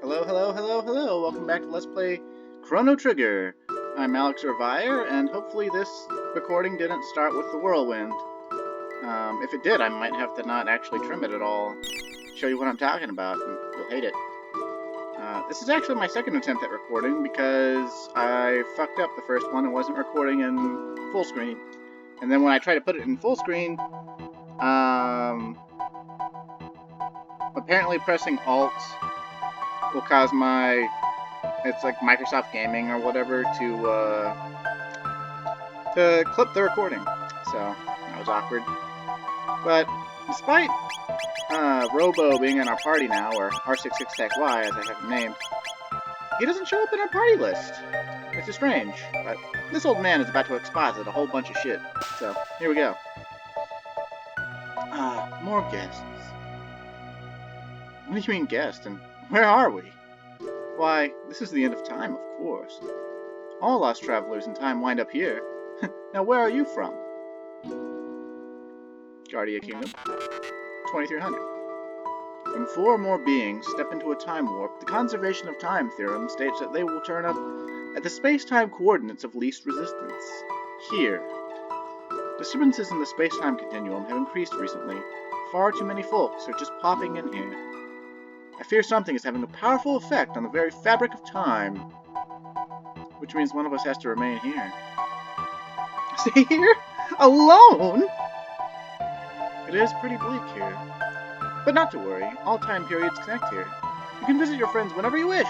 Hello, hello, hello, hello. Welcome back to Let's Play Chrono Trigger. I'm Alex Irvire, and hopefully this recording didn't start with the whirlwind. If it did, I might have to not actually trim it at all. Show you what I'm talking about, and you'll hate it. This is actually my second attempt at recording because I fucked up the first one and wasn't recording in full screen. And then when I tried to put it in full screen, apparently pressing Alt will cause it's like Microsoft Gaming or whatever to clip the recording. So that was awkward. But despite Robo being in our party now, or R66XY as I have him named, he doesn't show up in our party list, which is strange. But this old man is about to exposit a whole bunch of shit. So here we go. More guests. What do you mean guests? And where are we? Why, this is the end of time, of course. All lost travelers in time wind up here. Now, where are you from? Guardia Kingdom. 2300. When four or more beings step into a time warp, the conservation of time theorem states that they will turn up at the space-time coordinates of least resistance. Here. Disturbances in the space-time continuum have increased recently. Far too many folks are just popping in here. I fear something is having a powerful effect on the very fabric of time. Which means one of us has to remain here. Stay here? Alone? It is pretty bleak here. But not to worry, all time periods connect here. You can visit your friends whenever you wish.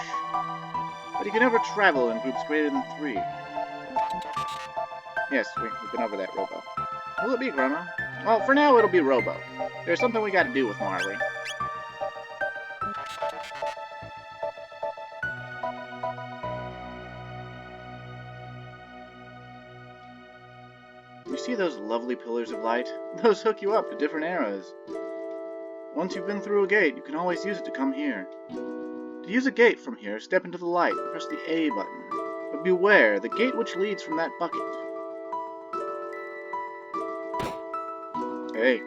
But you can never travel in groups greater than 3. Yes, we've been over that, Robo. Will it be Chrono? Well, for now it'll be Robo. There's something we gotta do with Marley. You see those lovely pillars of light? Those hook you up to different eras. Once you've been through a gate, you can always use it to come here. To use a gate from here, step into the light and press the A button. But beware, the gate which leads from that bucket. Hey.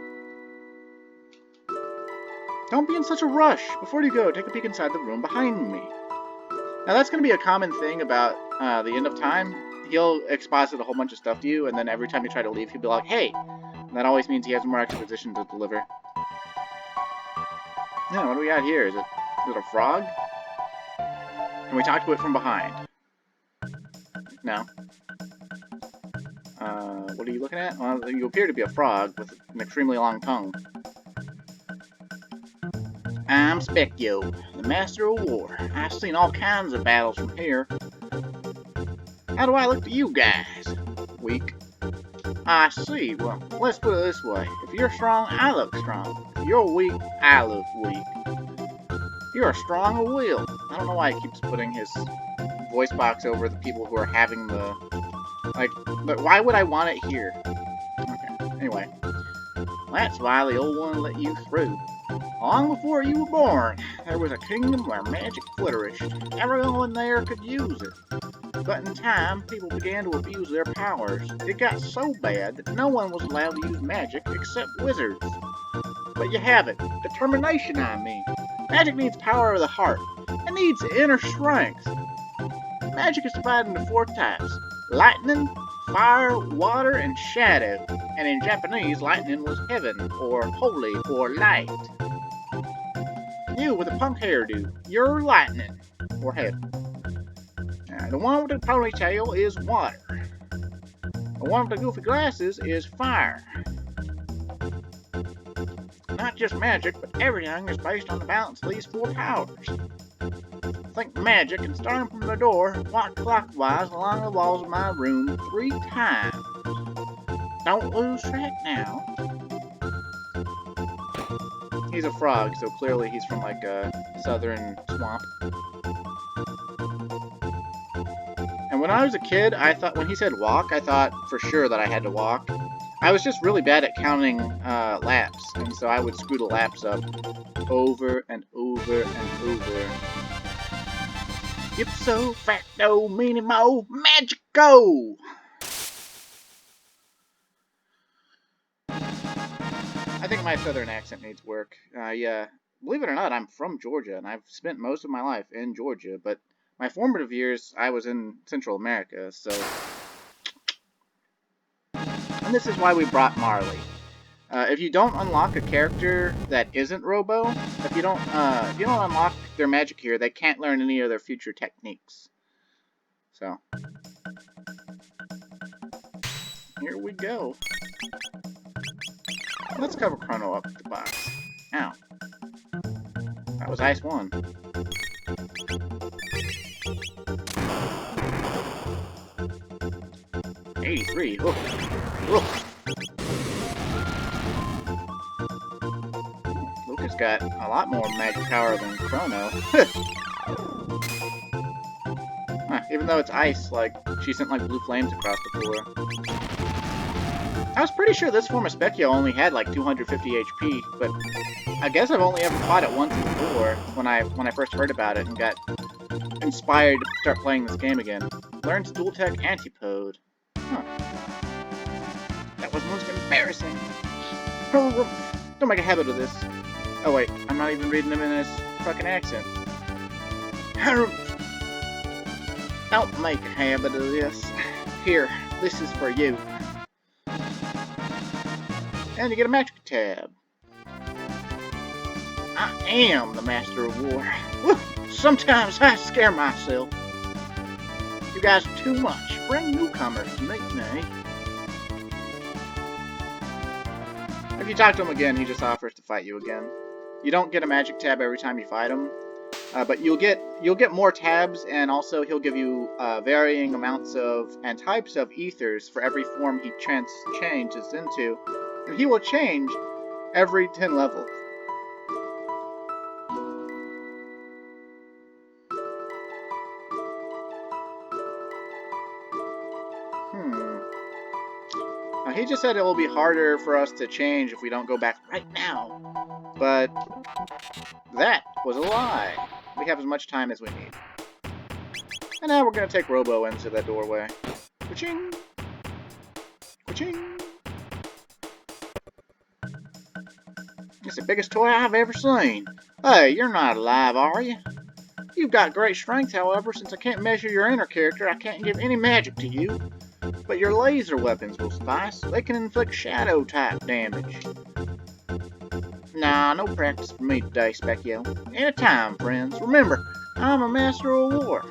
Don't be in such a rush. Before you go, take a peek inside the room behind me. Now that's going to be a common thing about the end of time. He'll exposit a whole bunch of stuff to you, and then every time you try to leave, he'll be like, hey! And that always means he has more exposition to deliver. Yeah, what do we got here? Is it a frog? Can we talk to it from behind? No. What are you looking at? Well, you appear to be a frog with an extremely long tongue. I'm Spekkio, the master of war. I've seen all kinds of battles from here. How do I look to you guys? Weak. I see. Well, let's put it this way. If you're strong, I look strong. If you're weak, I look weak. You're strong of will. I don't know why he keeps putting his voice box over the people who are having the... Like, but why would I want it here? Okay, anyway. That's why the old one let you through. Long before you were born, there was a kingdom where magic flourished. Everyone there could use it. But in time, people began to abuse their powers. It got so bad that no one was allowed to use magic except wizards. But you have it. Determination, I mean. Magic needs power of the heart. It needs inner strength. Magic is divided into 4 types. Lightning, fire, water, and shadow. And in Japanese, lightning was heaven, or holy, or light. You with a punk hairdo, you're lightning, or heaven. The one with the ponytail is water. The one with the goofy glasses is fire. Not just magic, but everything is based on the balance of these 4 powers. Think magic and starting from the door, walk clockwise along the walls of my room 3 times. Don't lose track now. He's a frog, so clearly he's from like a southern swamp. And when I was a kid, I thought, when he said walk, I thought for sure that I had to walk. I was just really bad at counting laps, and so I would screw the laps up over and over and over. Ipso facto minimo magico! I think my southern accent needs work. Yeah, believe it or not, I'm from Georgia, and I've spent most of my life in Georgia, but my formative years, I was in Central America, so... And this is why we brought Marley. If you don't unlock a character that isn't Robo, if you don't unlock their magic here, they can't learn any of their future techniques. So, here we go. Let's cover Chrono up with the box. Ow. That was Ice 1. $83. Oof. Oof. Lucas got a lot more magic power than Chrono. Even though it's ice, like, she sent like blue flames across the floor. I was pretty sure this form of Spekkio only had like 250 HP, but I guess I've only ever fought it once before when I first heard about it and got inspired to start playing this game again. Learns dual tech antipode. Huh. That was most embarrassing. Don't make a habit of this. Oh wait, I'm not even reading him in his fucking accent. Don't make a habit of this. Here, this is for you. And you get a magic tab. I am the Master of War. Woo! Sometimes I scare myself. You guys are too much. Bring newcomers to meet me. If you talk to him again, he just offers to fight you again. You don't get a magic tab every time you fight him, but you'll get more tabs, and also he'll give you varying amounts of and types of ethers for every form he changes into, and he will change every 10 levels. Now, he just said it will be harder for us to change if we don't go back right now, but that was a lie. We have as much time as we need. And now we're going to take Robo into that doorway. Ka-ching! Ka-ching! It's the biggest toy I've ever seen. Hey, you're not alive, are you? You've got great strength, however. Since I can't measure your inner character, I can't give any magic to you. But your laser weapons will suffice. They can inflict shadow-type damage. Nah, no practice for me today, Spekkio. Anytime, friends. Remember, I'm a Master of War.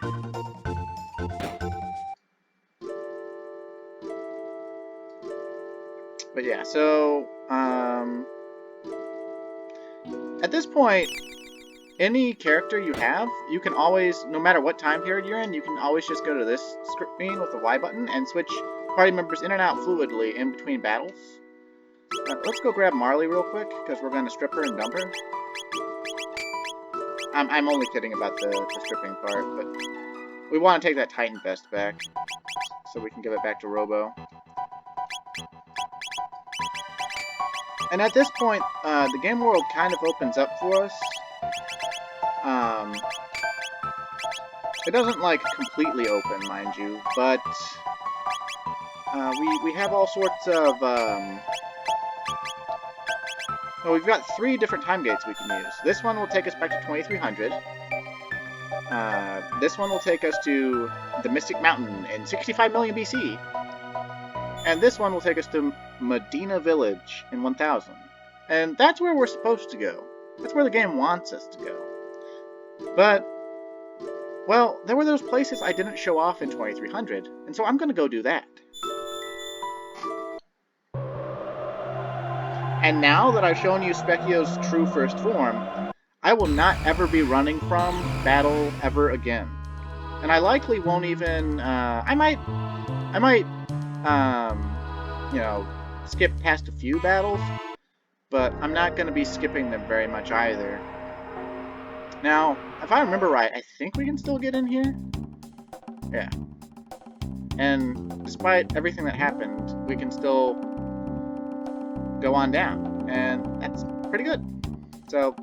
But yeah, so, at this point, any character you have, you can always, no matter what time period you're in, you can always just go to this screen with the Y button and switch party members in and out fluidly in between battles. Let's go grab Marley real quick, because we're going to strip her and dump her. I'm only kidding about the stripping part, but we want to take that Titan vest back, so we can give it back to Robo. And at this point, the game world kind of opens up for us. It doesn't, like, completely open, mind you, but we have all sorts of, well, we've got 3 different time gates we can use. This one will take us back to 2300. This one will take us to the Mystic Mountain in 65 million BC. And this one will take us to Medina Village in 1000. And that's where we're supposed to go. That's where the game wants us to go. But, well, there were those places I didn't show off in 2300, and so I'm going to go do that. And now that I've shown you Spekkio's true first form, I will not ever be running from battle ever again. And I likely won't even, I might, you know, skip past a few battles, but I'm not going to be skipping them very much either. Now, if I remember right, I think we can still get in here? Yeah. And despite everything that happened, we can still go on down. And that's pretty good. So,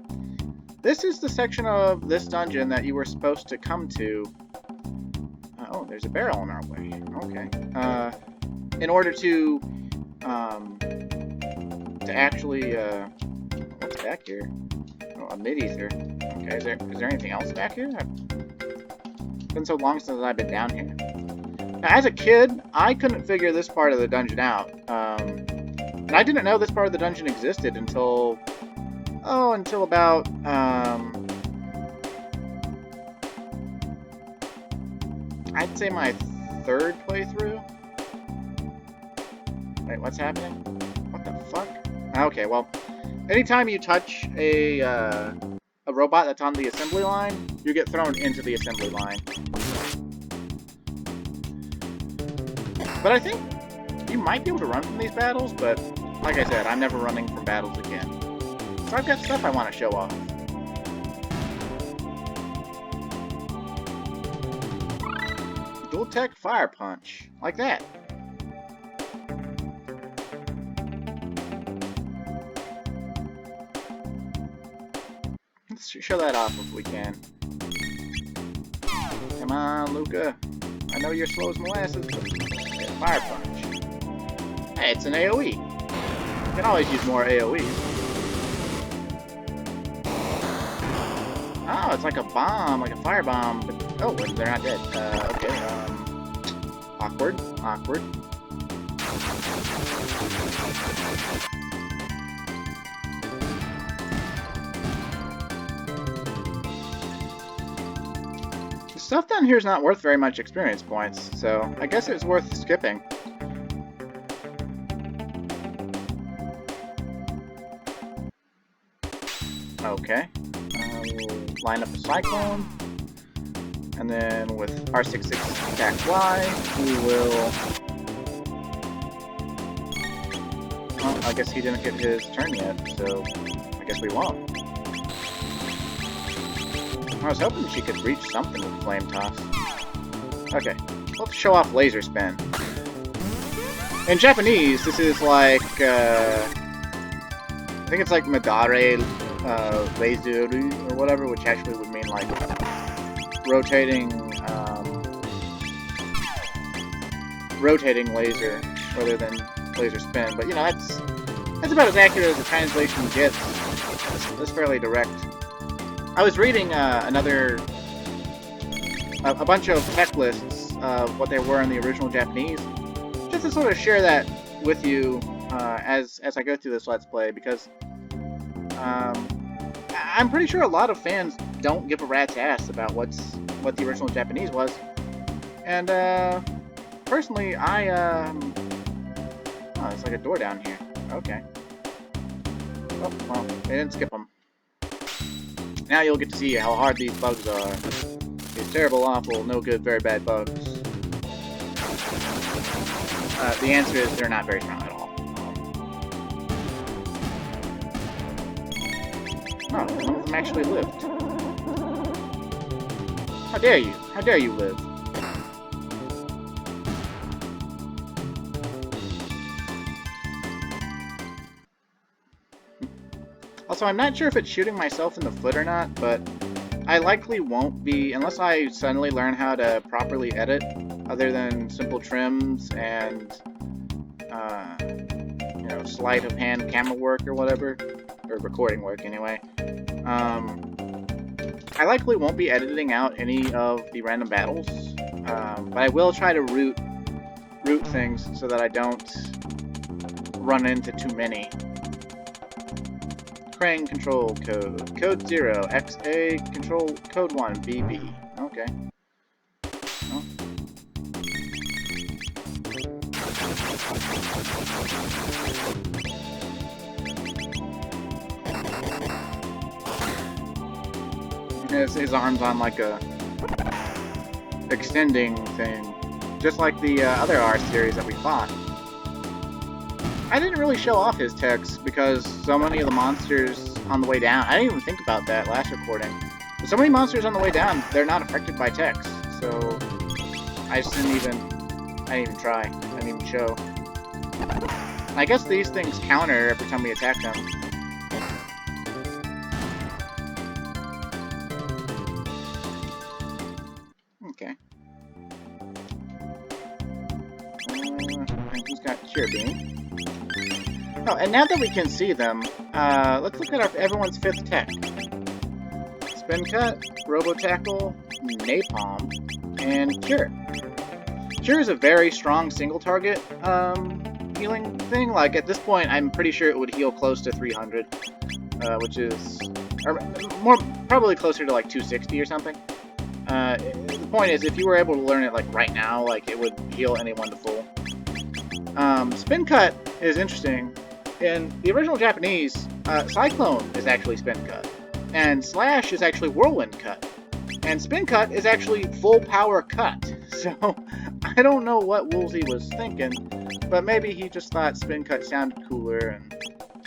this is the section of this dungeon that you were supposed to come to. Oh, there's a barrel in our way. Okay. In order to actually, what's back here? Oh, a mid-ether. Okay, is there anything else back here? It's been so long since I've been down here. Now, as a kid, I couldn't figure this part of the dungeon out. And I didn't know this part of the dungeon existed until... Oh, until about... I'd say my third playthrough. Wait, what's happening? What the fuck? Okay, well, anytime you touch a robot that's on the assembly line, you get thrown into the assembly line. But I think you might be able to run from these battles, but like I said, I'm never running from battles again. So I've got stuff I want to show off. Dual Tech Fire Punch. Like that. Let's show that off if we can. Come on, Luca. I know you're slow as molasses, but yeah, Fire Punch. Hey, it's an AoE. You can always use more AoE. Oh, it's like a bomb, like a fire bomb, but oh, they're not dead. Okay, awkward, awkward. The stuff down here is not worth very much experience points, so I guess it's worth skipping. Okay. Line up a Cyclone, and then with R66 attack Y, we will... Well, I guess he didn't get his turn yet, so I guess we won't. I was hoping she could reach something with Flame Toss. Okay, let's show off Laser Spin. In Japanese, this is like, I think it's like Madare Laser or whatever, which actually would mean like rotating laser rather than laser spin. But you know, that's about as accurate as the translation gets. It's fairly direct. I was reading a bunch of tech lists of what they were in the original Japanese, just to sort of share that with you as I go through this Let's Play, because I'm pretty sure a lot of fans don't give a rat's ass about what the original Japanese was. And personally, oh, it's like a door down here. Okay. Oh, well, they didn't skip them. Now you'll get to see how hard these bugs are. These terrible, awful, no good, very bad bugs. The answer is they're not very strong at all. Oh, none of them actually lived. How dare you? How dare you live? Also, I'm not sure if it's shooting myself in the foot or not, but I likely won't be, unless I suddenly learn how to properly edit, other than simple trims and, you know, sleight of hand camera work or whatever, or recording work anyway. I likely won't be editing out any of the random battles, but I will try to route things so that I don't run into too many. Crane control code. Code 0, XA, control code 1, BB. Okay. Oh. His arm's on like a extending thing, just like the other R series that we fought. I didn't really show off his techs because so many of the monsters on the way down, I didn't even think about that last recording, but so many monsters on the way down, they're not affected by techs, so I just didn't even try, I didn't even show. I guess these things counter every time we attack them. Okay. And he's got Cure Beam. Oh, and now that we can see them, let's look at everyone's 5th tech. Spin Cut, Robo Tackle, Napalm, and Cure. Cure is a very strong single target healing thing. Like at this point, I'm pretty sure it would heal close to 300, which is or more probably closer to like 260 or something. The point is, if you were able to learn it like right now, like it would heal anyone to full. Spin Cut is interesting. In the original Japanese, Cyclone is actually Spin Cut, and Slash is actually Whirlwind Cut, and Spin Cut is actually Full Power Cut. So I don't know what Woolsey was thinking, but maybe he just thought Spin Cut sounded cooler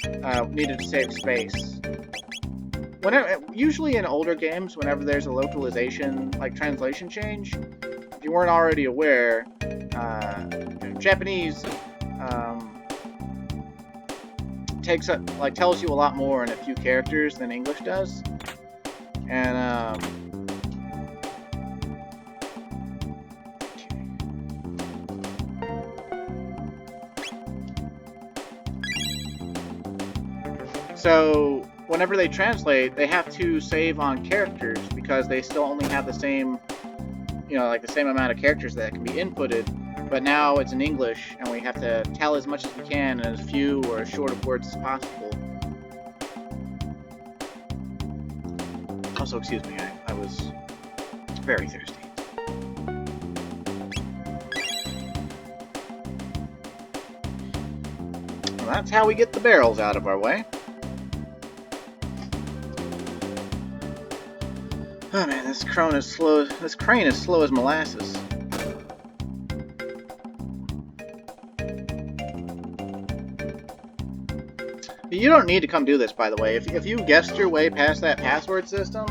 and needed to save space. Usually in older games, whenever there's a localization, like translation change, if you weren't already aware, Japanese tells you a lot more in a few characters than English does, and so whenever they translate, they have to save on characters because they still only have the same, like the same amount of characters that can be inputted. But now it's in English, and we have to tell as much as we can in as few or as short of words as possible. Also, excuse me, I was very thirsty. Well, that's how we get the barrels out of our way. Oh man, this crane is slow as molasses. You don't need to come do this, by the way. If you guessed your way past that password system,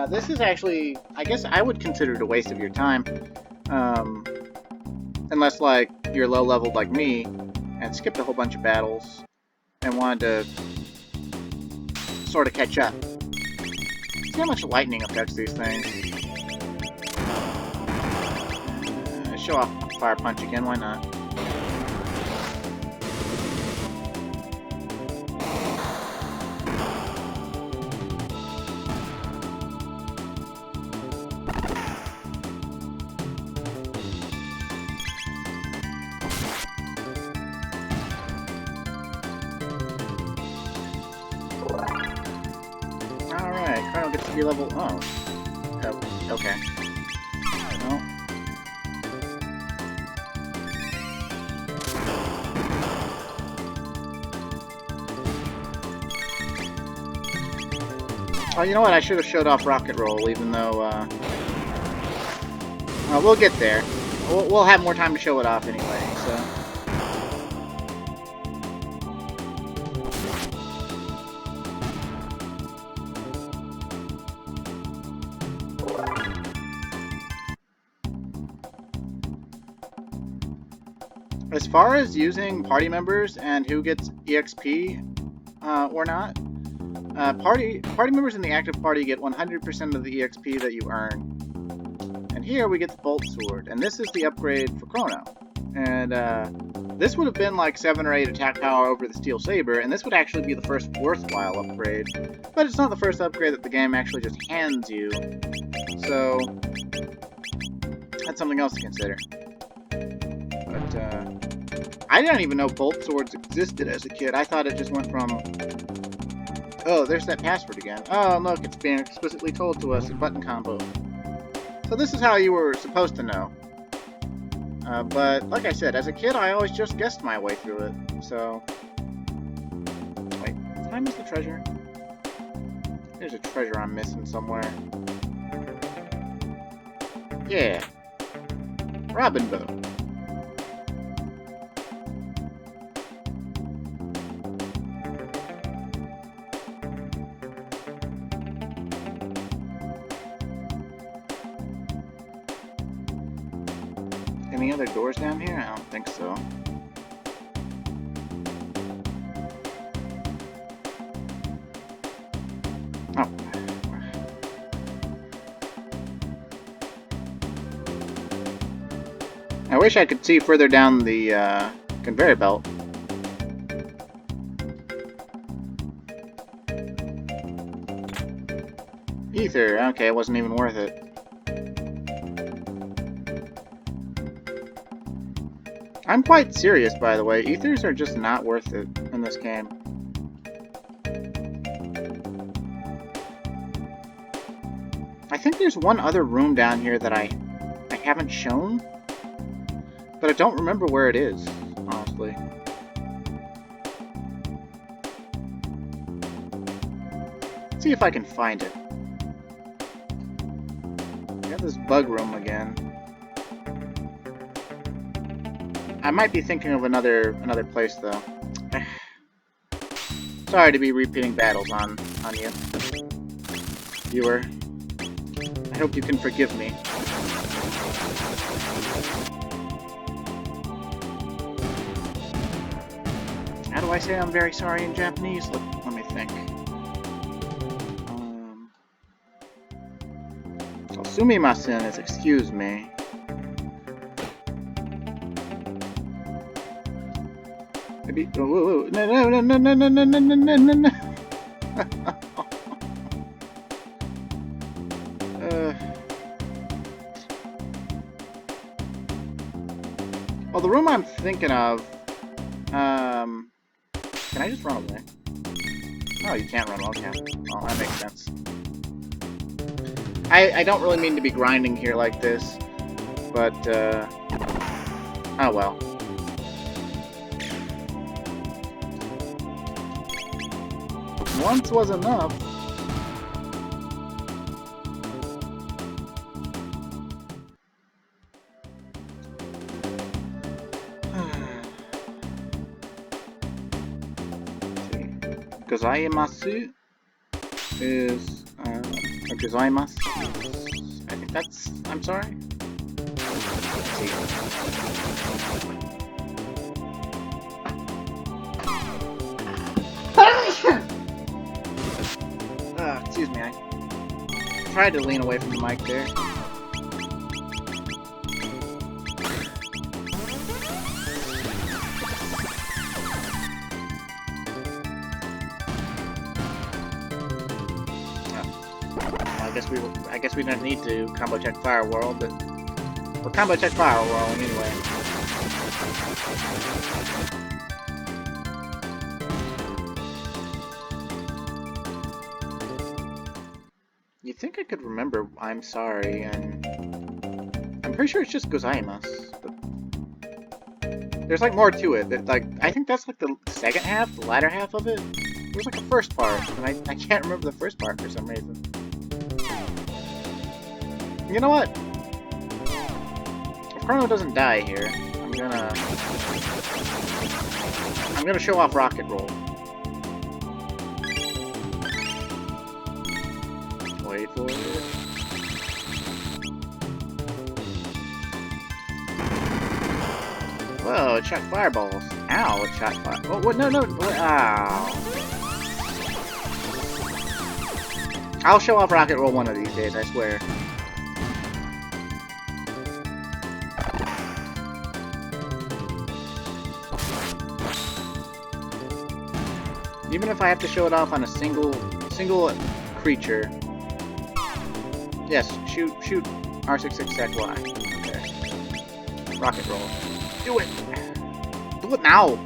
this is actually, I guess I would consider it a waste of your time. Unless, like, you're low-leveled like me, and skipped a whole bunch of battles, and wanted to sort of catch up. See how much lightning affects these things. Show off Fire Punch again, why not? Chrono gets to be level... Oh. Okay. Well. Oh, you know what? I should have showed off Rocket Roll, even though, we'll get there. We'll have more time to show it off anyway, so... As far as using party members and who gets EXP or not, party members in the active party get 100% of the EXP that you earn. And here we get the Bolt Sword, and this is the upgrade for Chrono. And this would have been like 7 or 8 attack power over the Steel Saber, and this would actually be the first worthwhile upgrade. But it's not the first upgrade that the game actually just hands you. So that's something else to consider. But I didn't even know Bolt Swords existed as a kid. I thought it just went from... Oh, there's that password again. Oh, look, it's being explicitly told to us in button combo. So this is how you were supposed to know. But, like I said, as a kid, I always just guessed my way through it. So... Wait, what time is the treasure? There's a treasure I'm missing somewhere. Yeah. Robin Bow. Any other doors down here? I don't think so. Oh. I wish I could see further down the conveyor belt. ether. Okay, it wasn't even worth it. I'm quite serious, by the way. Ethers are just not worth it in this game. I think there's one other room down here that I haven't shown, but I don't remember where it is, honestly. Let's see if I can find it. I got this bug room again. I might be thinking of another place though. Sorry to be repeating battles on you, viewer. I hope you can forgive me. How do I say I'm very sorry in Japanese? Let me think. So sumimasen is excuse me. Maybe. Oh, no. Well, the room I'm thinking of. Can I just run away? Oh, you can't run. Okay. Well, that makes sense. I don't really mean to be grinding here like this, but oh well. Once was enough. Gozaimasu is gozaimasu. I think that's. I'm sorry. Let's see. Excuse me, I tried to lean away from the mic there. I guess we don't need to combo check Fire World, but we'll combo check Fire World anyway. You'd think I could remember I'm sorry, and I'm pretty sure it's just gozaimasu, but there's like more to it. Like, I think that's like the second half, the latter half of it. It was like the first part, and I can't remember the first part for some reason. You know what? If Chrono doesn't die here, I'm gonna show off Rocket Roll. Wait for it. Whoa, it shot fireballs. Ow, it shot fire. Oh, what? No. Ow. I'll show off Rocket Roll one of these days, I swear. Even if I have to show it off on a single creature. Yes, shoot R66XY. Okay. Rocket Roll. Do it! Do it now!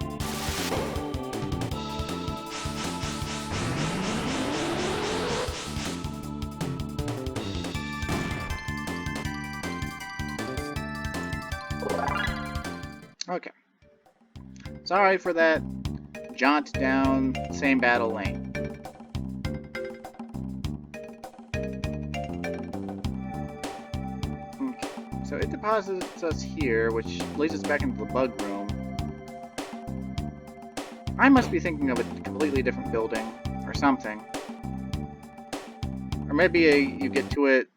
Okay. Sorry for that jaunt down same battle lane. Okay. So it deposits us here, which leads us back into the bug room. I must be thinking of a completely different building, or something. Or maybe you get to it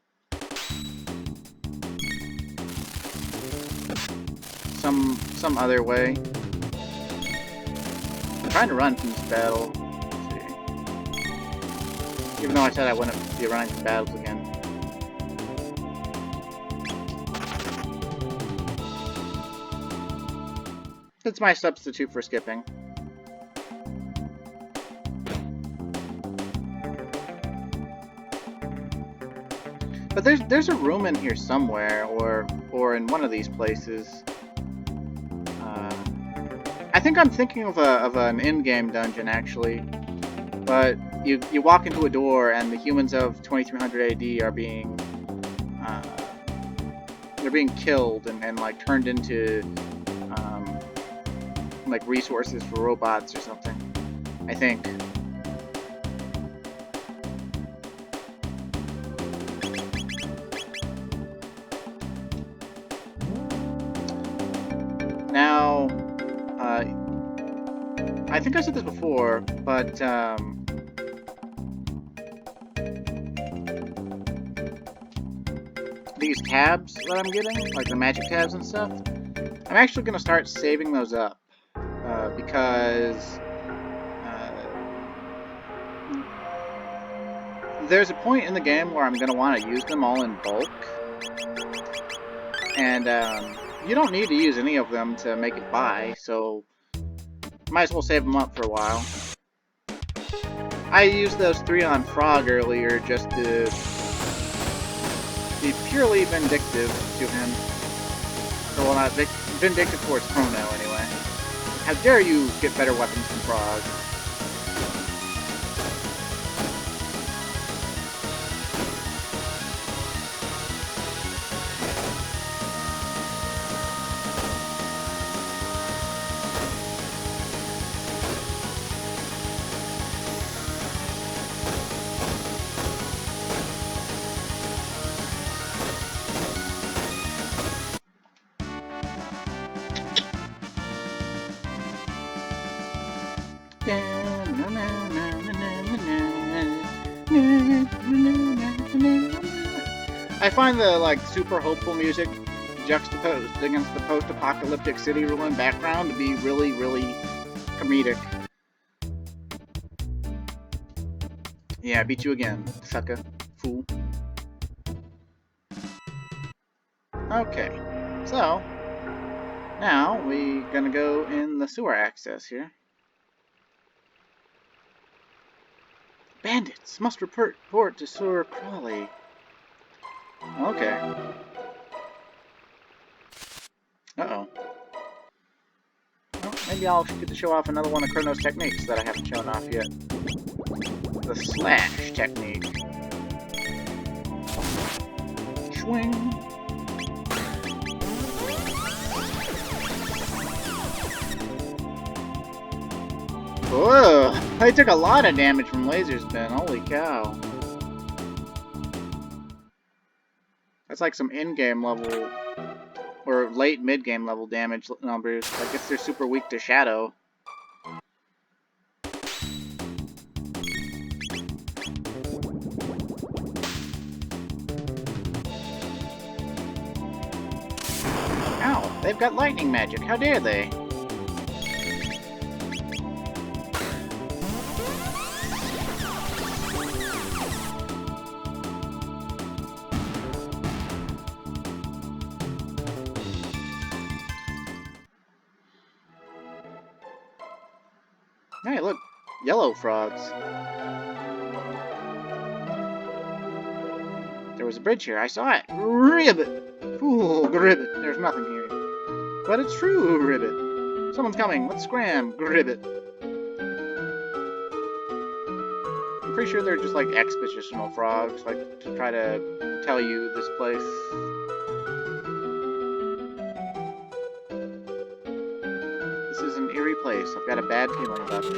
some other way. I'm trying to run from this battle. Let's see. Even though I said I wouldn't be running from battles again. It's my substitute for skipping. But there's a room in here somewhere, or in one of these places. I think I'm thinking of an in-game dungeon actually. But you walk into a door and the humans of 2300 AD are being they're being killed and like turned into like resources for robots or something. I think. Now, I think I said this before, but these tabs that I'm getting, like the magic tabs and stuff, I'm actually going to start saving those up, because there's a point in the game where I'm going to want to use them all in bulk, and you don't need to use any of them to make it by, so might as well save them up for a while. I used those 3 on Frog earlier just to be purely vindictive to him. Or, well, not vindictive towards Chrono, anyway. How dare you get better weapons than Frog? I find the, like, super hopeful music juxtaposed against the post-apocalyptic city ruin background to be really, really comedic. Yeah, I beat you again, sucker. Fool. Okay, so now we gonna go in the sewer access here. Bandits must report to Sewer Crawley. Okay. Uh-oh. Well, maybe I'll get to show off another one of Chrono's techniques that I haven't shown off yet. The slash technique. Swing. Whoa! I took a lot of damage from laser spin. Holy cow. That's like some in-game level, or late mid-game level damage numbers. I guess they're super weak to Shadow. Ow! They've got lightning magic. How dare they? Hey, look! Yellow frogs. There was a bridge here. I saw it. Ribbit! Fool, Gribbit. There's nothing here. But it's true, Ribbit. Someone's coming. Let's scram, Gribbit. I'm pretty sure they're just like expositional frogs, like to try to tell you this place. This is an eerie place. I've got a bad feeling about this.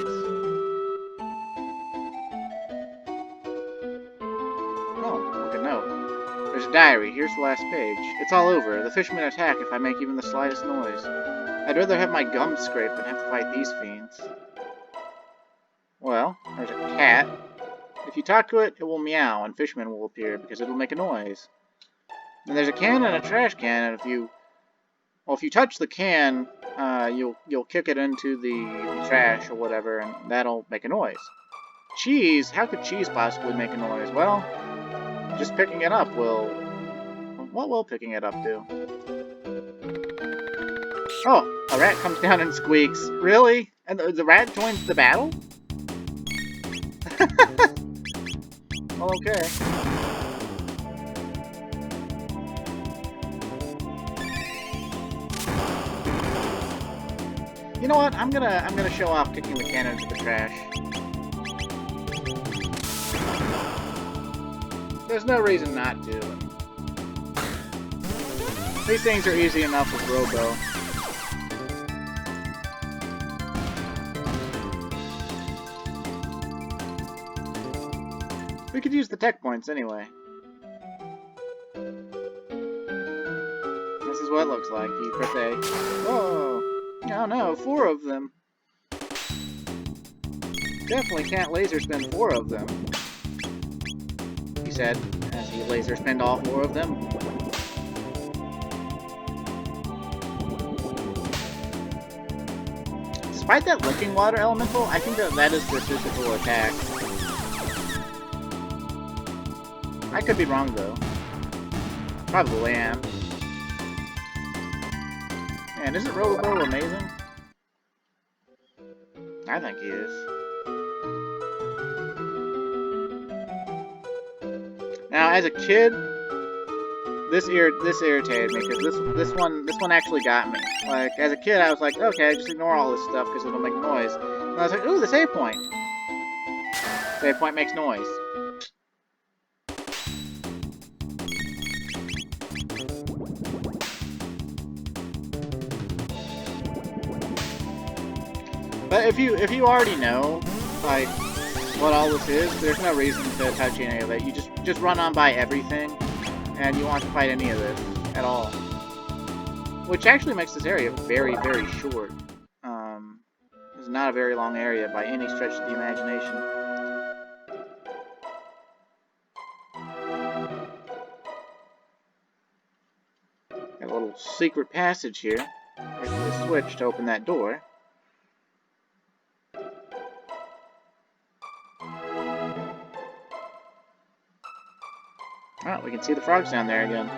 Oh, look, a note. There's a diary. Here's the last page. It's all over. The fishermen attack if I make even the slightest noise. I'd rather have my gums scraped than have to fight these fiends. Well, there's a cat. If you talk to it, it will meow, and fishermen will appear because it'll make a noise. And there's a can and a trash can, and if you touch the can, you'll kick it into the trash or whatever, and that'll make a noise. Cheese? How could cheese possibly make a noise? Well, just picking it up will... What will picking it up do? Oh, a rat comes down and squeaks. Really? And the rat joins the battle? Well, okay. You know what? I'm gonna show off kicking the cannon into the trash. There's no reason not to. These things are easy enough with Robo. We could use the tech points anyway. This is what it looks like. You press A. Oh! Oh no, 4 of them. Definitely can't laser spin 4 of them. He said, as he laser spinned all 4 of them. Despite that licking water elemental, I think that is their physical attack. I could be wrong though. Probably am. Man, isn't Robo amazing? I think he is. Now, as a kid, this irritated me because this one actually got me. Like, as a kid, I was like, okay, just ignore all this stuff because it'll make noise. And I was like, ooh, the save point. Save point makes noise. But if you already know, like, what all this is, there's no reason to touch any of it. You just run on by everything, and you won't have to fight any of this at all. Which actually makes this area very, very short. It's not a very long area by any stretch of the imagination. Got a little secret passage here. There's the switch to open that door. Oh, we can see the frogs down there again.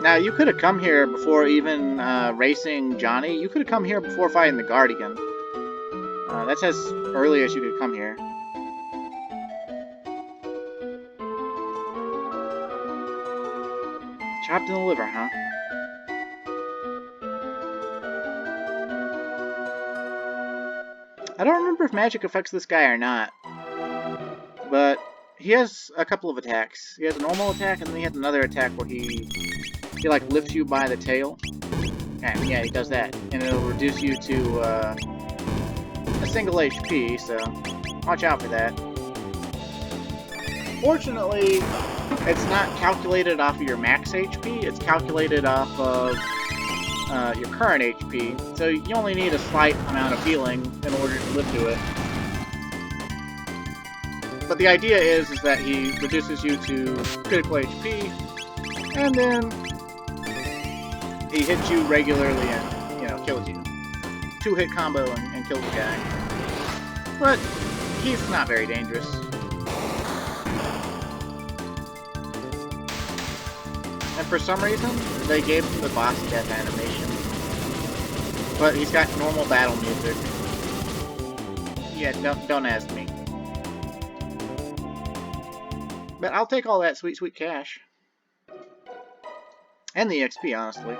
Now, you could have come here before even racing Johnny. You could have come here before fighting the Guardian. That's as early as you could come here. Chopped in the liver, huh? I don't remember if magic affects this guy or not. But he has a couple of attacks. He has a normal attack, and then he has another attack where he like lifts you by the tail. And yeah, he does that. And it'll reduce you to a single HP, so watch out for that. Fortunately, it's not calculated off of your max HP, it's calculated off of your current HP, so you only need a slight amount of healing in order to live to it. But the idea is that he reduces you to critical HP, and then he hits you regularly and, you know, kills you. 2-hit combo and kills the guy. But he's not very dangerous. And for some reason, they gave him the boss death animation. But he's got normal battle music. Yeah, don't ask me. But I'll take all that sweet, sweet cash. And the XP, honestly.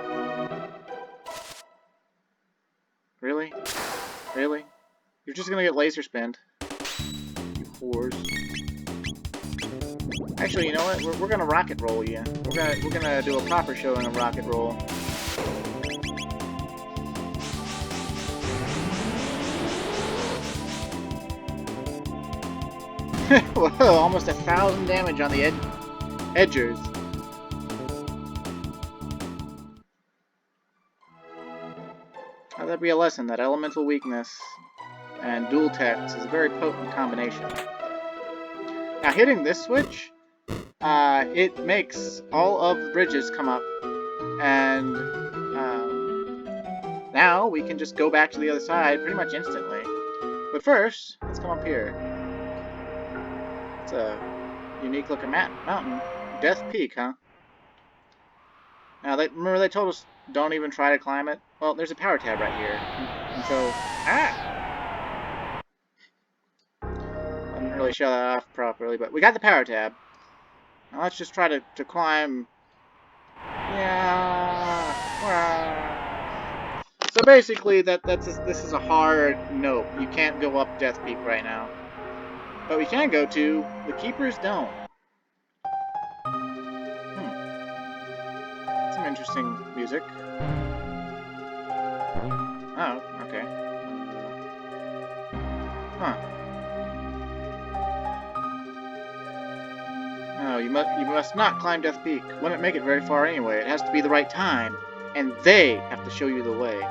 Really? Really? You're just gonna get laser spinned. You whores. Actually, you know what? We're gonna rocket roll you. We're gonna do a proper show in a rocket roll. Whoa, almost 1,000 damage on the edgers. Now that'd be a lesson that elemental weakness and dual text is a very potent combination. Now hitting this switch, it makes all of the bridges come up, and now we can just go back to the other side pretty much instantly. But first, let's come up here. It's a unique looking mountain. Death Peak, huh? Now, remember they told us don't even try to climb it? Well, there's a power tab right here. And so... Ah! I didn't really show that off properly, but we got the power tab. Now let's just try to climb... Yeah... So basically, this is a hard note. You can't go up Death Peak right now. But we can go to the Keeper's Dome. Some interesting music. Oh, okay. Huh. Oh, you must not climb Death Peak. Wouldn't make it very far anyway. It has to be the right time, and they have to show you the way.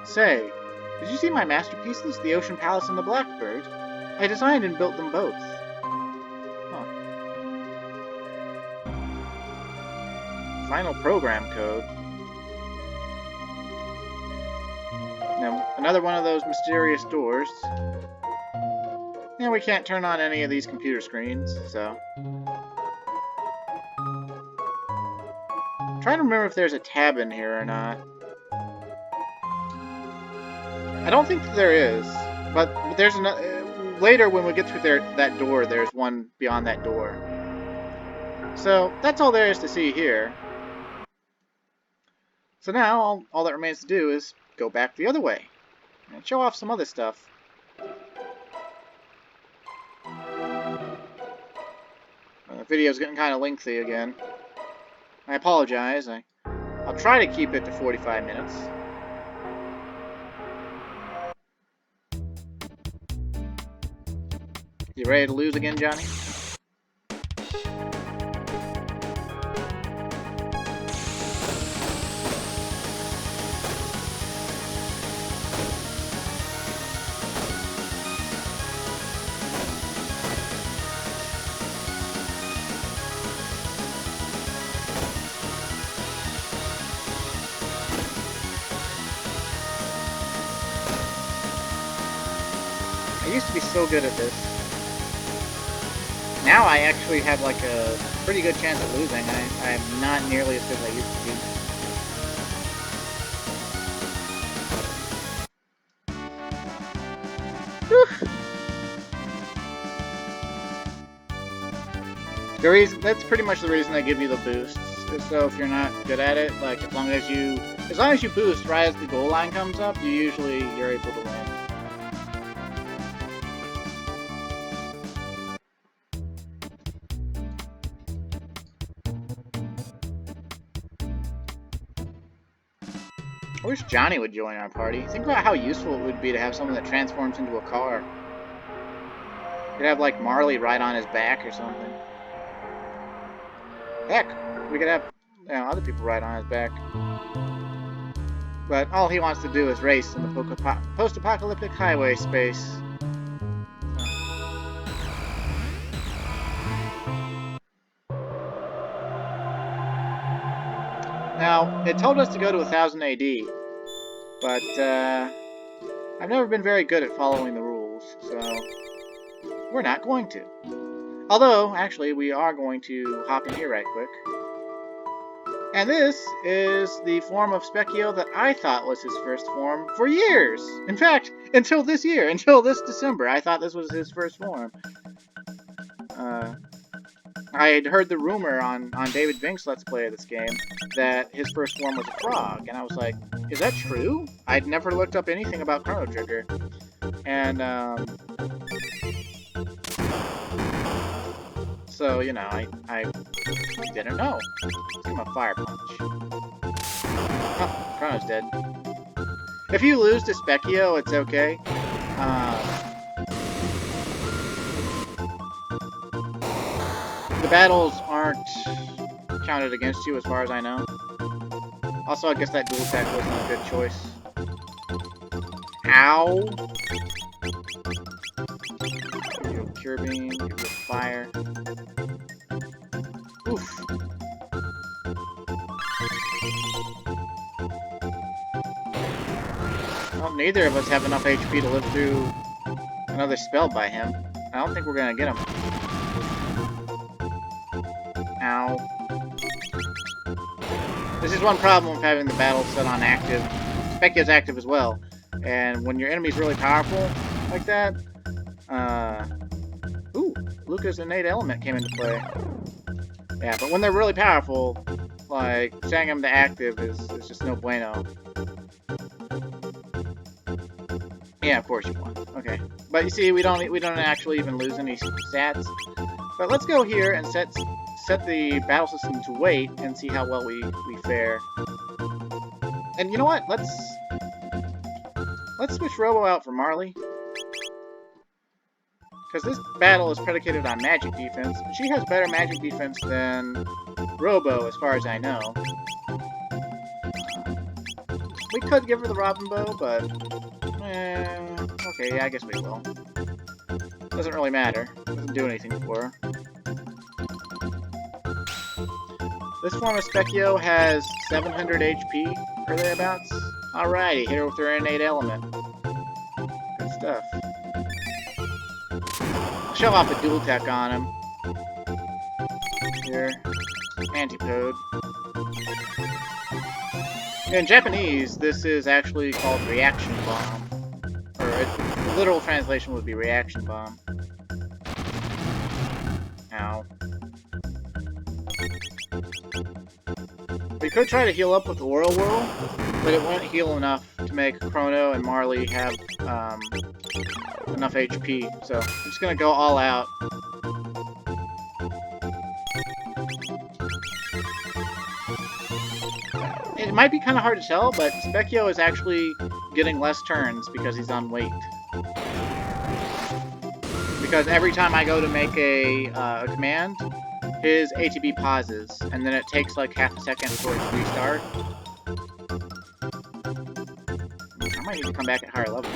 Say, did you see my masterpieces, the Ocean Palace and the Blackbird? I designed and built them both. Huh. Final program code. Now, another one of those mysterious doors. Yeah, we can't turn on any of these computer screens, so... I'm trying to remember if there's a tab in here or not. I don't think there is, but there's another... Later, when we get through that door, there's one beyond that door. So, that's all there is to see here. So now, all that remains to do is go back the other way and show off some other stuff. The video's getting kind of lengthy again. I apologize. I'll try to keep it to 45 minutes. You ready to lose again, Johnny? I used to be so good at this. Now I actually have like a pretty good chance of losing. I am not nearly as good as I used to be. Whew. That's pretty much the reason they give you the boosts. So if you're not good at it, like as long as you boost right as the goal line comes up, you're able to win. I wish Johnny would join our party. Think about how useful it would be to have someone that transforms into a car. Could have like Marley ride on his back or something. Heck, we could have other people ride on his back. But all he wants to do is race in the post-apocalyptic highway space. Now, it told us to go to 1000 AD, but I've never been very good at following the rules, so we're not going to. Although, actually, we are going to hop in here right quick. And this is the form of Spekkio that I thought was his first form for years! In fact, until this year, until this December, I thought this was his first form. I had heard the rumor on David Vink's Let's Play of this game that his first form was a frog, and I was like, is that true? I'd never looked up anything about Chrono Trigger. And, so, you know, I didn't know. Let's give him a fire punch. Oh, Chrono's dead. If you lose to Spekkio, it's okay. The battles aren't counted against you as far as I know. Also, I guess that dual attack wasn't a good choice. Ow! Give you a Cure Beam, give you a Fire. Oof. Well, neither of us have enough HP to live through another spell by him. I don't think we're gonna get him. Ow. This is is one problem with having the battle set on active. Spekkio's active as well. And when your enemy's really powerful like that, ooh, Luca's innate element came into play. Yeah, but when they're really powerful, like, setting them to active is just no bueno. Yeah, of course you won. Okay. But you see, we don't actually even lose any stats. But let's go here and set the battle system to wait and see how well we fare. And you know what? Let's switch Robo out for Marley. Because this battle is predicated on magic defense. She has better magic defense than Robo, as far as I know. We could give her the Robin Bow, but... okay, yeah, I guess we will. Doesn't really matter. Doesn't do anything for her. This form of Spekkio has 700 HP, or thereabouts. Alrighty, hit her with her innate element. Good stuff. I'll show off a dual tech on him. Here. Antipode. In Japanese, this is actually called Reaction Bomb. Or a literal translation would be Reaction Bomb. Ow. We could try to heal up with the Whirl Whirl, but it won't heal enough to make Chrono and Marley have enough HP. So I'm just gonna go all out. It might be kind of hard to tell, but Spekkio is actually getting less turns because he's on wait. Because every time I go to make a command, his ATB pauses, and then it takes like half a second for it to restart. I might need to come back at higher levels.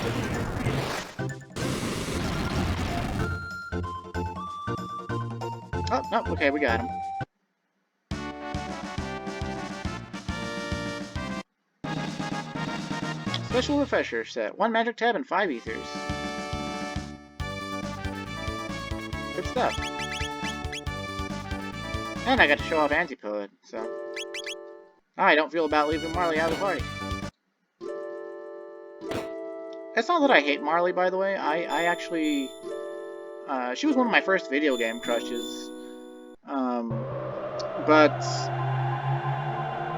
Oh, no, okay, we got him. Special refresher set. 1 magic tab and 5 ethers. Good stuff. And I got to show off Antipode, so... I don't feel about leaving Marley out of the party. It's not that I hate Marley, by the way. I actually... she was one of my first video game crushes. But...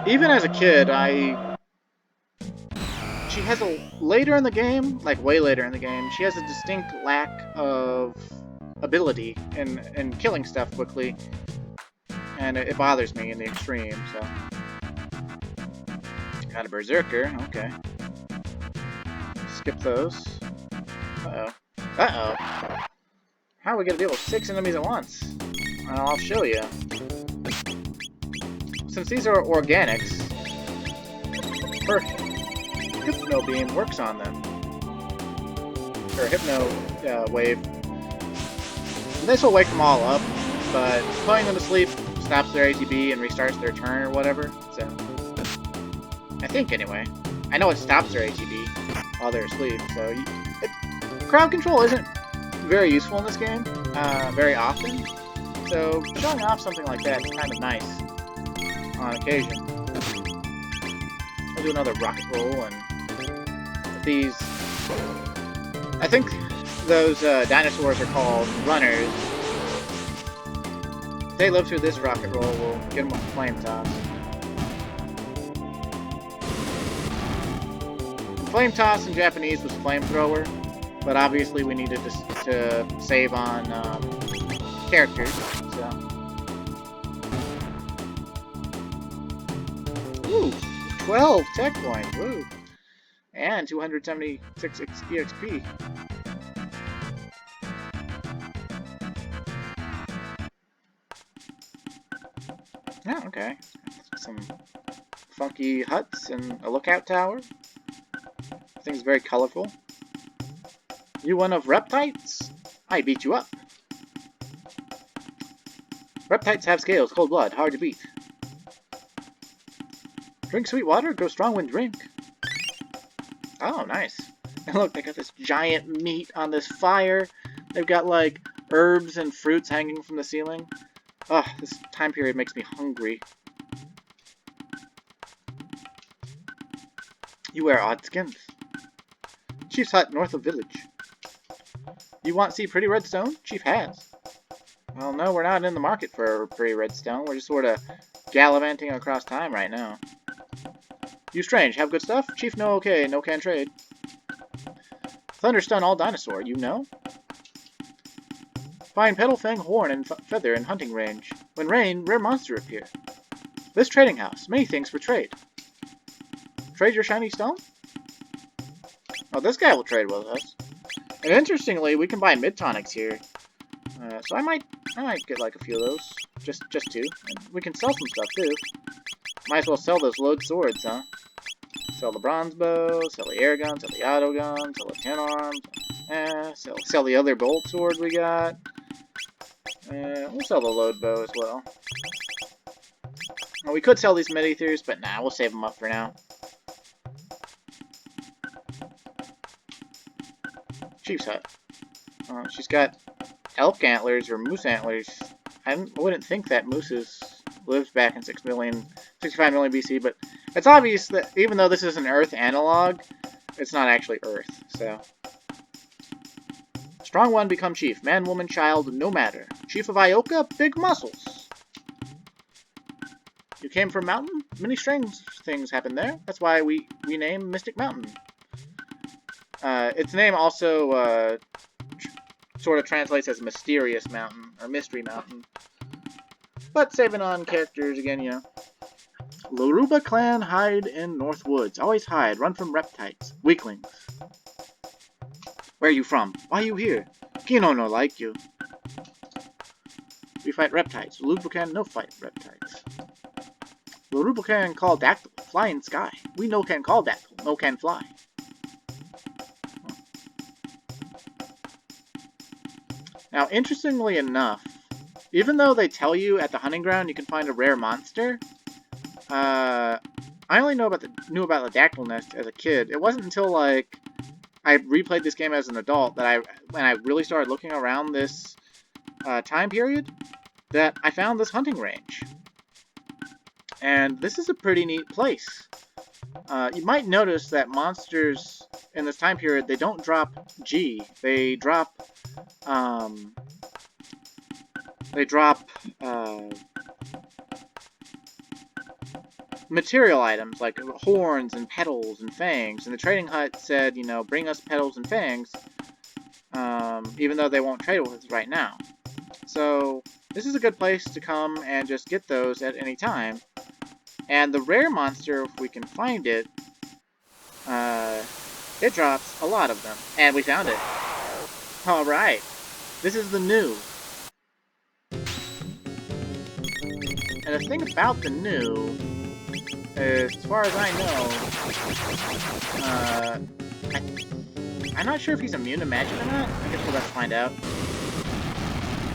even as a kid, she has a... later in the game, like way later in the game, she has a distinct lack of ability in killing stuff quickly. And it bothers me in the extreme, so... Got a Berserker, okay. Skip those. Uh-oh. Uh-oh! How are we gonna deal with 6 enemies at once? Well, I'll show you. Since these are organics, her Hypno Beam works on them. Or Hypno Wave. And this will wake them all up, but putting them to sleep stops their ATB and restarts their turn or whatever, so... I think, anyway. I know it stops their ATB while they're asleep, so... crowd control isn't very useful in this game, very often, so showing off something like that is kind of nice on occasion. I'll do another rocket roll, and with these... I think those dinosaurs are called runners. If they live through this rocket roll, we'll get them with Flame Toss. Flame Toss in Japanese was Flamethrower, but obviously we needed to save on characters, so... Ooh! 12 tech points, woo! And 276 EXP. Oh, okay. Some funky huts and a lookout tower. Thing's very colorful. You one of Reptites? I beat you up. Reptites have scales, cold blood, hard to beat. Drink sweet water, grow strong when drink. Oh, nice. And look, they got this giant meat on this fire. They've got, like, herbs and fruits hanging from the ceiling. Ugh, this time period makes me hungry. You wear odd skins. Chief's hut north of village. You want to see pretty red stone? Chief has. Well, no, we're not in the market for pretty red stone. We're just sort of gallivanting across time right now. You strange, have good stuff? Chief, no okay, no can trade. Thunderstun all dinosaur, you know? Find petal, fang, horn, and feather in hunting range. When rain, rare monster appear. This trading house, many things for trade. Trade your shiny stone? Oh, this guy will trade with us. And interestingly, we can buy mid-tonics here. So I might get like a few of those. Just two. And we can sell some stuff too. Might as well sell those load swords, huh? Sell the bronze bow, sell the air gun, sell the auto gun, sell the 10 arms. Sell the other bolt sword we got. We'll sell the load bow as well. Well, we could sell these mid-ethers, but nah, we'll save them up for now. Chief's hut. She's got elk antlers or moose antlers. I wouldn't think that mooses lived back in 65 million BC, but it's obvious that even though this is an Earth analog, it's not actually Earth, so. Strong one become chief. Man, woman, child, no matter. Chief of Ioka, big muscles. You came from mountain? Many strange things happened there. That's why we named Mystic Mountain. Its name also sort of translates as Mysterious Mountain, or Mystery Mountain. But saving on characters again, you know. Loruba clan hide in North Woods. Always hide. Run from reptites. Weaklings. Where are you from? Why are you here? Kino no like you. We fight reptites. Loruba can no fight reptites. Loruba can call dactyl. Fly in sky. We no can call dactyl. No can fly. Now, interestingly enough, even though they tell you at the hunting ground you can find a rare monster, I only knew about the dactyl nest as a kid. It wasn't until like I replayed this game as an adult that when I really started looking around this time period, that I found this hunting range. And this is a pretty neat place. You might notice that monsters in this time period, they don't drop G. They drop material items like horns and petals and fangs. And the trading hut said, you know, bring us petals and fangs, even though they won't trade with us right now. So this is a good place to come and just get those at any time. And the rare monster, if we can find it, it drops a lot of them. And we found it. Alright. This is the new. And the thing about the new is, as far as I know, I'm not sure if he's immune to magic or not. I guess we'll have to find out.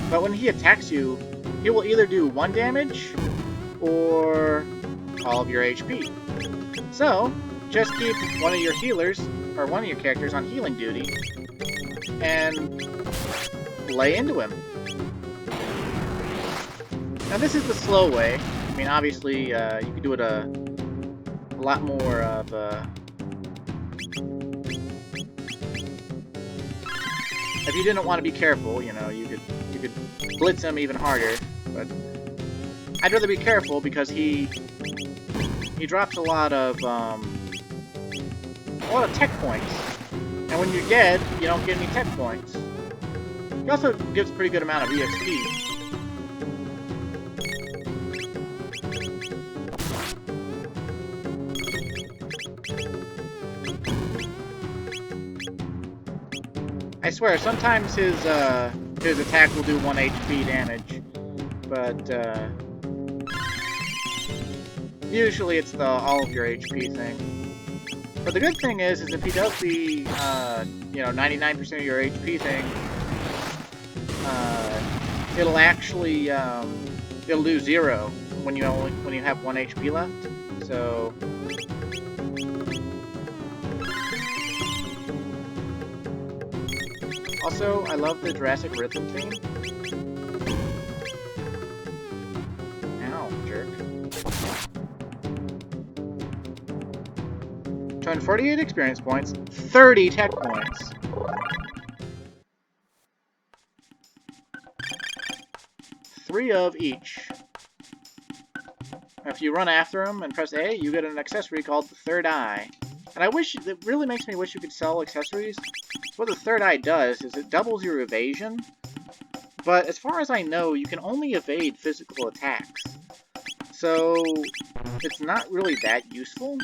But when he attacks you, he will either do 1 damage or all of your HP. So, just keep one of your healers, or one of your characters on healing duty, and lay into him. Now this is the slow way. I mean, obviously, you could do it a lot more of if you didn't want to be careful, you know, you could blitz him even harder, but I'd rather be careful because he drops a lot of tech points, and when you're dead, you don't get any tech points. He also gives a pretty good amount of EXP. I swear, sometimes his attack will do 1 HP damage, but usually it's the all of your HP thing. But the good thing is if he does the 99% of your HP thing, it'll actually it'll do 0 when you have 1 HP left. So also, I love the Jurassic Rhythm theme. Ow, jerk. 248 experience points, 30 tech points. Three of each. If you run after him and press A, you get an accessory called the Third Eye. And it really makes me wish you could sell accessories. So what the Third Eye does is it doubles your evasion. But as far as I know, you can only evade physical attacks. So it's not really that useful.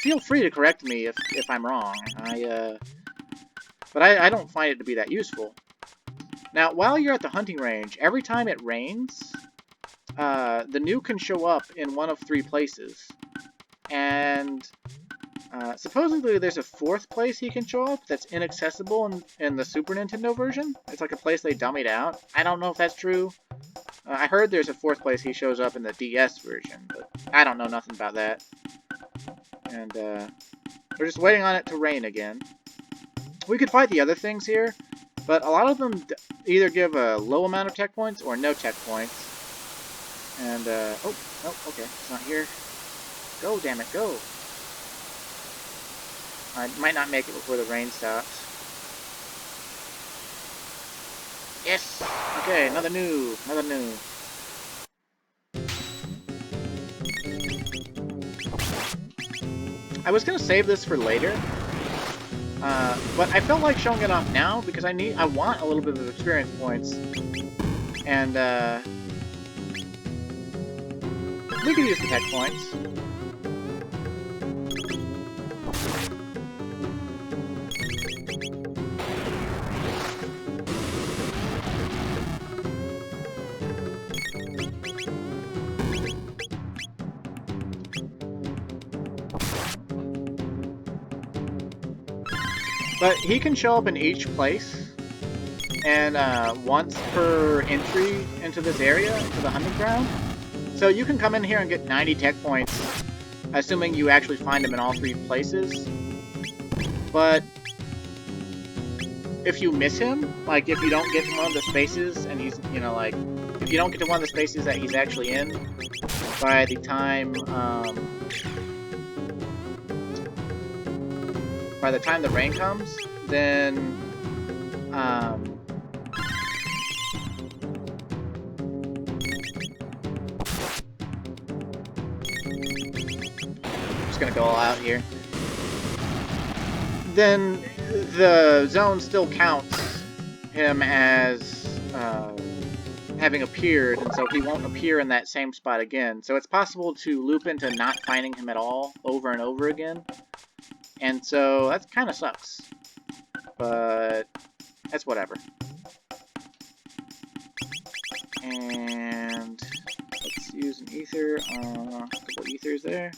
Feel free to correct me if I'm wrong. But I don't find it to be that useful. Now, while you're at the hunting range, every time it rains, the new can show up in one of three places. And supposedly there's a fourth place he can show up that's inaccessible in the Super Nintendo version. It's like a place they dummied out. I don't know if that's true. I heard there's a fourth place he shows up in the DS version, but I don't know nothing about that. And we're just waiting on it to rain again. We could fight the other things here, but a lot of them either give a low amount of tech points or no tech points. And, oh, okay, it's not here. Go, damn it, go! I might not make it before the rain stops. Yes! Okay, another new. I was gonna save this for later, but I felt like showing it off now because I want a little bit of experience points, and we could use the tech points. But he can show up in each place, and once per entry into this area, into the hunting ground. So you can come in here and get 90 tech points, assuming you actually find him in all three places. But if you miss him, like if you don't get to one of the spaces, and he's, you know, like, if you don't get to one of the spaces that he's actually in, by the time the rain comes, then just gonna go all out here. Then the zone still counts him as having appeared, and so he won't appear in that same spot again. So it's possible to loop into not finding him at all over and over again. And so that kind of sucks, but that's whatever. And let's use an ether, a couple ethers there.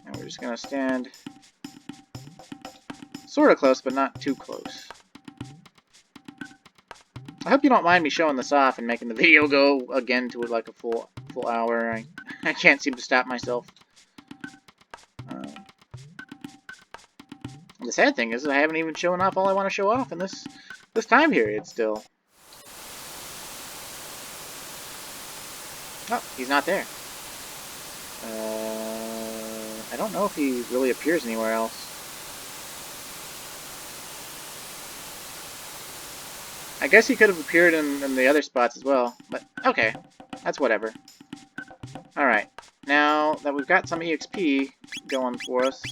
And we're just gonna stand sort of close, but not too close. I hope you don't mind me showing this off and making the video go again to like a full hour. I can't seem to stop myself. The sad thing is that I haven't even shown off all I want to show off in this time period still. Oh, he's not there. I don't know if he really appears anywhere else. I guess he could have appeared in the other spots as well, but okay, that's whatever. Alright, now that we've got some EXP going for us,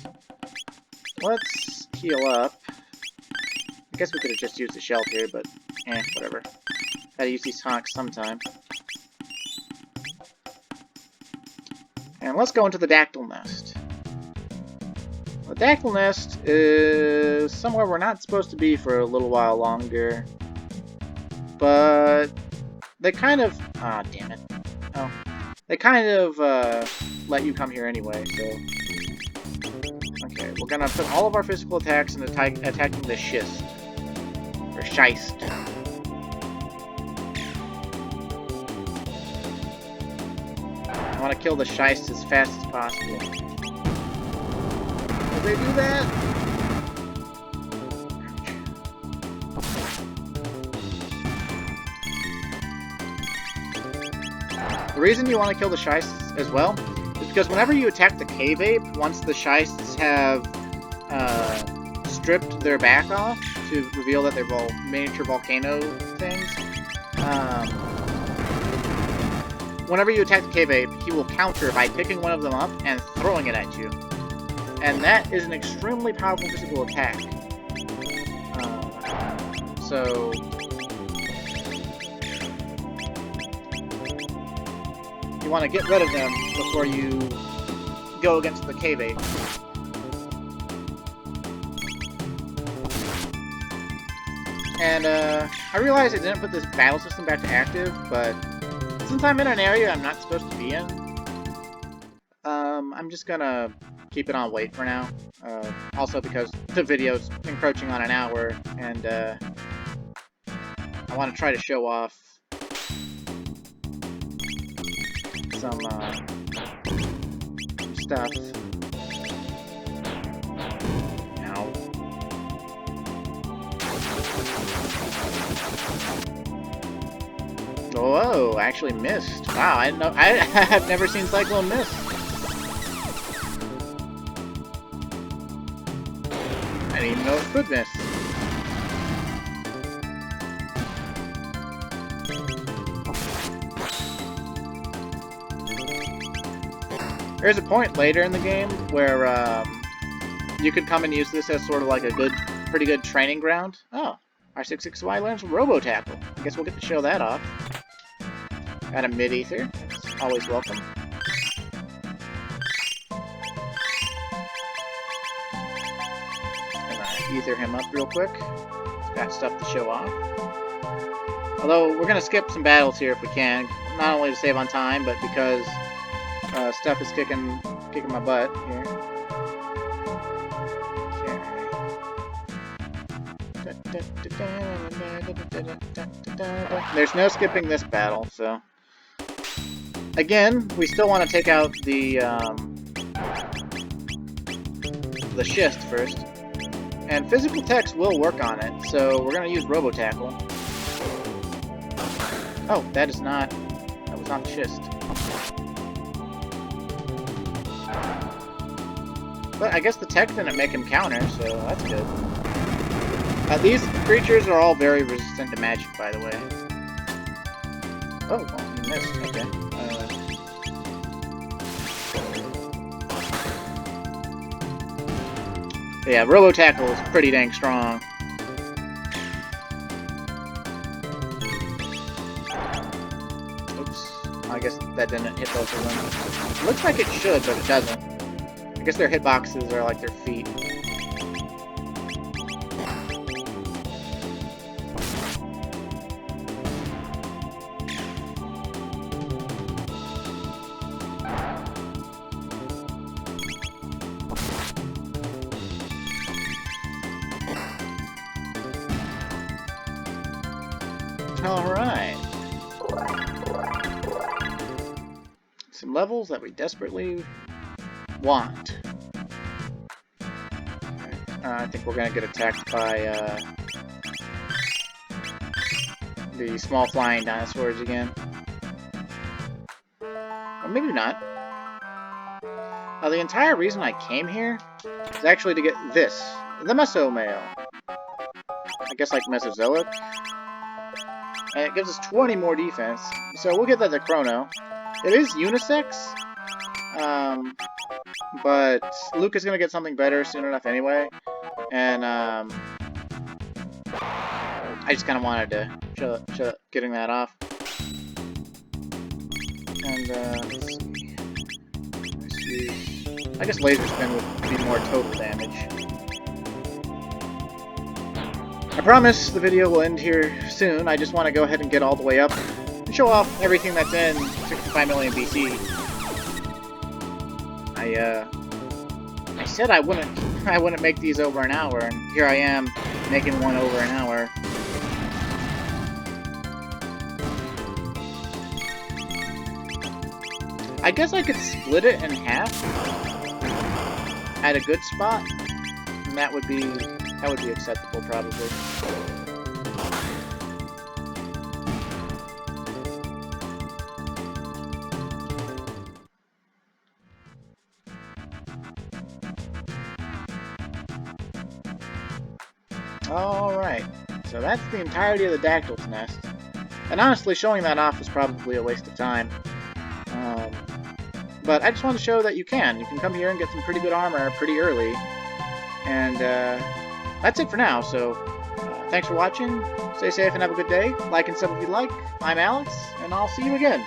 let's heal up. I guess we could have just used the shelf here, but whatever. Gotta use these honks sometime. And let's go into the Dactyl Nest. The Dactyl Nest is somewhere we're not supposed to be for a little while longer. But they kind of... ah, damn it. Oh. They kind of let you come here anyway, so... Okay, we're gonna put all of our physical attacks into attacking the schist. Or scheist. I want to kill the scheist as fast as possible. Will they do that? The reason you want to kill the scheist as well is because whenever you attack the cave ape, once the shystes have stripped their back off to reveal that they're miniature volcano things, whenever you attack the cave ape, he will counter by picking one of them up and throwing it at you. And that is an extremely powerful physical attack. So you want to get rid of them before you go against the cave ape. And I realize I didn't put this battle system back to active, but since I'm in an area I'm not supposed to be in, I'm just gonna keep it on wait for now. Also because the video's encroaching on an hour, and I want to try to show off some stuff. Ow. Whoa, I actually missed. Wow, I didn't know. I've never seen Cyclone miss. I didn't even know it could miss. There's a point later in the game where you could come and use this as sort of like a pretty good training ground. Oh, R66Y learns Robo Tackle. I guess we'll get to show that off. Got a mid-ether. That's always welcome. Ether him up real quick. Got stuff to show off. Although, we're going to skip some battles here if we can. Not only to save on time, but because stuff is kicking my butt here. Okay. There's no skipping this battle, so... Again, we still want to take out the schist first. And physical text will work on it, so we're going to use Robo Tackle. Oh, that was not the schist. But I guess the tech didn't make him counter, so that's good. These creatures are all very resistant to magic, by the way. Oh, well, you missed. Okay. Yeah, Robo Tackle is pretty dang strong. Oops. I guess that didn't hit both of them. Looks like it should, but it doesn't. I guess their hitboxes are like their feet. Alright. Some levels that we desperately want. I think we're gonna get attacked by the small flying dinosaurs again. Or maybe not. The entire reason I came here is actually to get this. The Mesomail. I guess like Mesozoic. And it gives us 20 more defense. So we'll give that to Chrono. It is unisex. But Luke is going to get something better soon enough anyway. And I just kind of wanted to show getting that off. And let's see. I guess Laser Spin would be more total damage. I promise the video will end here soon. I just want to go ahead and get all the way up and show off everything that's in 65 million BC. I said I wouldn't make these over an hour, and here I am making one over an hour. I guess I could split it in half at a good spot, and that would be acceptable probably. Alright, so that's the entirety of the Dactyl's nest. And honestly, showing that off is probably a waste of time. But I just wanted to show that you can. You can come here and get some pretty good armor pretty early. And that's it for now, so thanks for watching. Stay safe and have a good day. Like and sub if you like. I'm Alex, and I'll see you again.